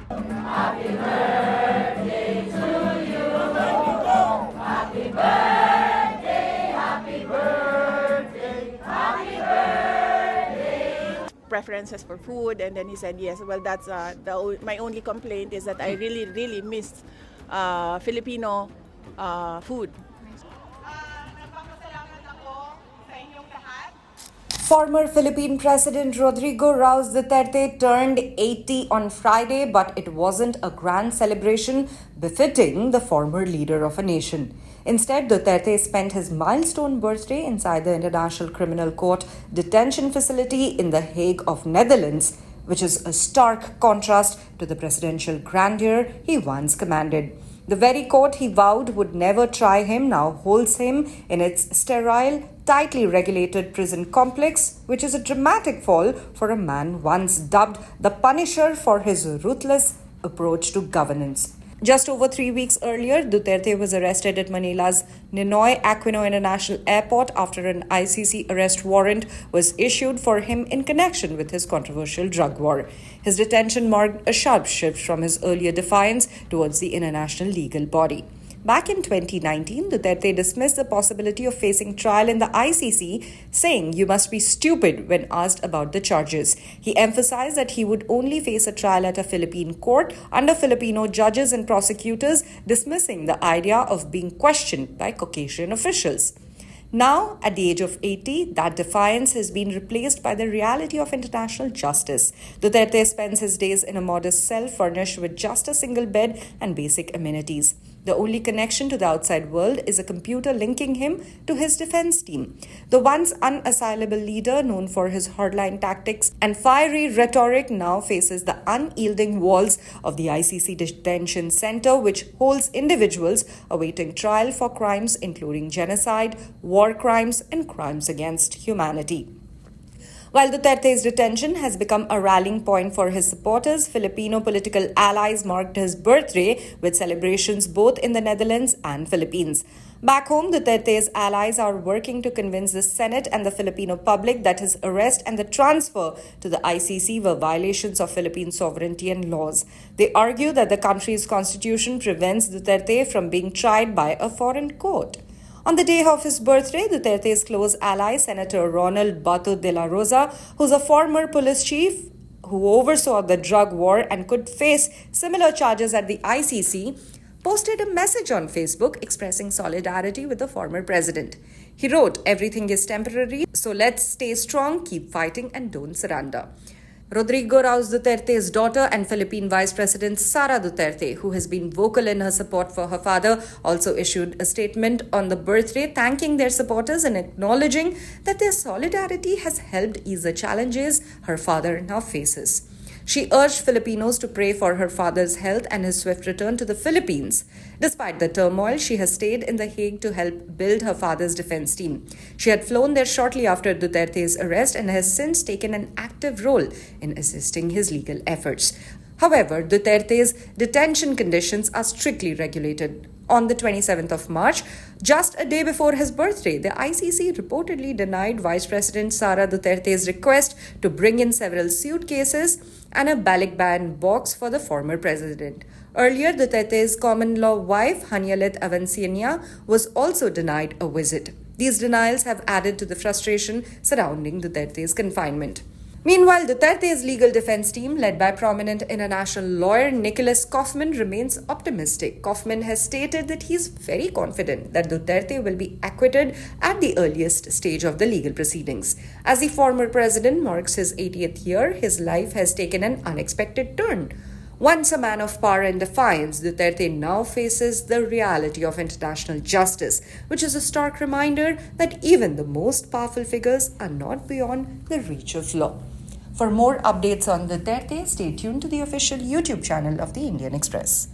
Happy birthday to you. Happy birthday, happy birthday, happy birthday. Preferences for food, and then he said yes. Well, that's my only complaint is that I really miss Filipino food. Former Philippine President Rodrigo Duterte turned 80 on Friday, but it wasn't a grand celebration befitting the former leader of a nation. Instead, Duterte spent his milestone birthday inside the International Criminal Court detention facility in the Hague of Netherlands, which is a stark contrast to the presidential grandeur he once commanded. The very court he vowed would never try him now holds him in its sterile, tightly regulated prison complex, which is a dramatic fall for a man once dubbed the Punisher for his ruthless approach to governance. Just over 3 weeks earlier, Duterte was arrested at Manila's Ninoy Aquino International Airport after an ICC arrest warrant was issued for him in connection with his controversial drug war. His detention marked a sharp shift from his earlier defiance towards the international legal body. Back in 2019, Duterte dismissed the possibility of facing trial in the ICC, saying you must be stupid when asked about the charges. He emphasized that he would only face a trial at a Philippine court under Filipino judges and prosecutors, dismissing the idea of being questioned by Caucasian officials. Now, at the age of 80, that defiance has been replaced by the reality of international justice. Duterte spends his days in a modest cell furnished with just a single bed and basic amenities. The only connection to the outside world is a computer linking him to his defense team. The once unassailable leader, known for his hardline tactics and fiery rhetoric, now faces the unyielding walls of the ICC detention center, which holds individuals awaiting trial for crimes including genocide, war crimes, and crimes against humanity. While Duterte's detention has become a rallying point for his supporters, Filipino political allies marked his birthday with celebrations both in the Netherlands and Philippines. Back home, Duterte's allies are working to convince the Senate and the Filipino public that his arrest and the transfer to the ICC were violations of Philippine sovereignty and laws. They argue that the country's constitution prevents Duterte from being tried by a foreign court. On the day of his birthday, Duterte's close ally, Senator Ronald Bato de la Rosa, who's a former police chief who oversaw the drug war and could face similar charges at the ICC, posted a message on Facebook expressing solidarity with the former president. He wrote, "Everything is temporary, so let's stay strong, keep fighting, and don't surrender." Rodrigo Duterte's daughter and Philippine Vice President Sara Duterte, who has been vocal in her support for her father, also issued a statement on the birthday thanking their supporters and acknowledging that their solidarity has helped ease the challenges her father now faces. She urged Filipinos to pray for her father's health and his swift return to the Philippines. Despite the turmoil, she has stayed in The Hague to help build her father's defense team. She had flown there shortly after Duterte's arrest and has since taken an active role in assisting his legal efforts. However, Duterte's detention conditions are strictly regulated. On the 27th of March, just a day before his birthday, the ICC reportedly denied Vice President Sara Duterte's request to bring in several suitcases and a balikbayan box for the former president. Earlier, Duterte's common-law wife, Hanialit Avancenia, was also denied a visit. These denials have added to the frustration surrounding Duterte's confinement. Meanwhile, Duterte's legal defense team, led by prominent international lawyer Nicholas Kaufman, remains optimistic. Kaufman has stated that he is very confident that Duterte will be acquitted at the earliest stage of the legal proceedings. As the former president marks his 80th year, his life has taken an unexpected turn. Once a man of power and defiance, Duterte now faces the reality of international justice, which is a stark reminder that even the most powerful figures are not beyond the reach of law. For more updates on Duterte, stay tuned to the official YouTube channel of the Indian Express.